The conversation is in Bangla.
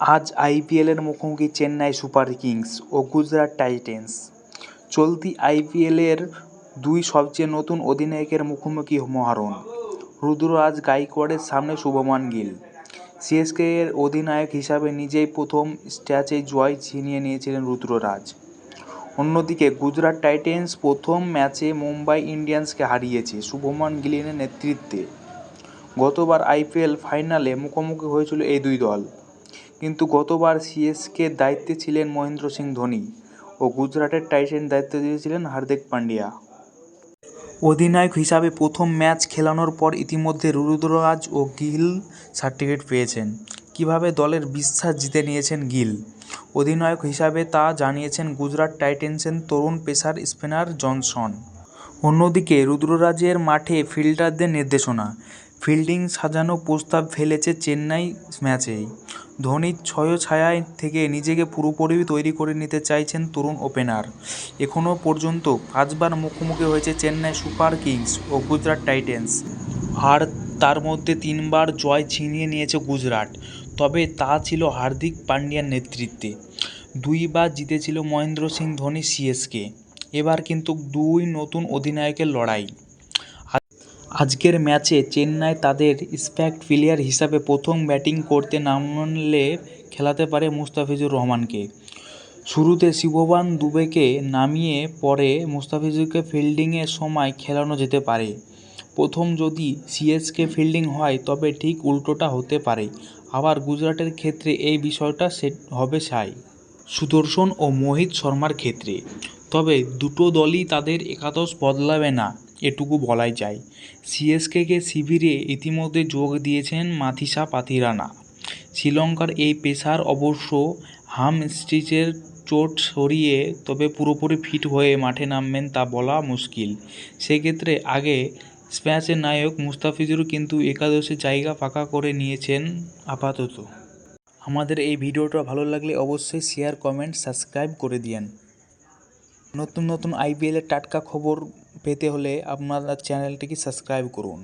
আজ আইপিএলের মুখোমুখি চেন্নাই সুপার কিংস ও গুজরাট টাইটেন্স। চলতি আইপিএলের দুই সবচেয়ে নতুন অধিনায়কের মুখোমুখি মহারণ। রুদ্ররাজ গাইকোয়াড়ের সামনে শুভমান গিল। সিএসকে এর অধিনায়ক হিসাবে নিজেই প্রথম টেস্টে জয় ছিনিয়ে নিয়েছিলেন রুদ্ররাজ। অন্যদিকে গুজরাট টাইটেন্স প্রথম ম্যাচে মুম্বাই ইন্ডিয়ান্সকে হারিয়েছে শুভমান গিলের নেতৃত্বে। গতবার আইপিএল ফাইনালে মুখোমুখি হয়েছিল এই দুই দল, কিন্তু গতবার সিএসকের দায়িত্বে ছিলেন মহেন্দ্র সিং ধোনি ও গুজরাটের টাইটেন্স দায়িত্ব দিয়েছিলেন হার্দিক পান্ডিয়া। অধিনায়ক হিসাবে প্রথম ম্যাচ খেলানোর পর ইতিমধ্যে রুদ্ররাজ ও গিল সার্টিফিকেট পেয়েছেন। কীভাবে দলের বিশ্বাস জিতে নিয়েছেন গিল অধিনায়ক হিসাবে তা জানিয়েছেন গুজরাট টাইটেন্সের তরুণ পেসার স্পিনার জনসন। অন্যদিকে রুদ্ররাজের মাঠে ফিল্ডারদের নির্দেশনা, ফিল্ডিং সাজানোর প্রস্তাব ফেলেছে চেন্নাই ম্যাচেই। ধোনির ছত্রছায়া থেকে নিজেকে পুরোপুরি তৈরি করে নিতে চাইছেন তরুণ ওপেনার। এখনও পর্যন্ত 5 বার মুখোমুখি হয়েছে চেন্নাই সুপার কিংস ও গুজরাট টাইটেন্স, আর তার মধ্যে 3 বার জয় ছিনিয়ে নিয়েছে গুজরাট, তবে তা ছিল হার্দিক পান্ডিয়ার নেতৃত্বে। 2 বার জিতেছিল মহেন্দ্র সিং ধোনি সিএসকে। এবার কিন্তু দুই নতুন অধিনায়কের লড়াই। আজকের ম্যাচে চেন্নাই তাদের ইম্প্যাক্ট প্লেয়ার হিসাবে প্রথম ব্যাটিং করতে নামলে খেলাতে পারে মুস্তাফিজুর রহমানকে। শুরুতে শিবমান দুবেকে নামিয়ে পরে মুস্তাফিজুরকে ফিল্ডিংয়ের সময় খেলানো যেতে পারে। প্রথম যদি সিএসকে ফিল্ডিং হয় তবে ঠিক উল্টোটা হতে পারে। আবার গুজরাটের ক্ষেত্রে এই বিষয়টা হবে সুদর্শন ও মোহিত শর্মার ক্ষেত্রে। তবে দুটো দলই তাদের একাদশ বদলাবে না এটুকু বলাই যায়। সিএসকে শিবিরে ইতিমধ্যে যোগ দিয়েছেন মাথিসা পাথিরানা। শ্রীলঙ্কার এই পেসার অবশ্য হামস্ট্রিংয়ের চোট সরিয়ে তবে পুরোপুরি ফিট হয়ে মাঠে নামবেন তা বলা মুশকিল। সেক্ষেত্রে আগে ম্যাচের নায়ক মুস্তাফিজুর কিন্তু একাদশে জায়গা পাকা করে নিয়েছেন আপাতত। আমাদের এই ভিডিওটা ভালো লাগলে অবশ্যই শেয়ার, কমেন্ট, সাবস্ক্রাইব করে দিন। নতুন নতুন আইপিএলের টাটকা খবর পেতে হলে আপনারা চ্যানেলটিকে সাবস্ক্রাইব করুন।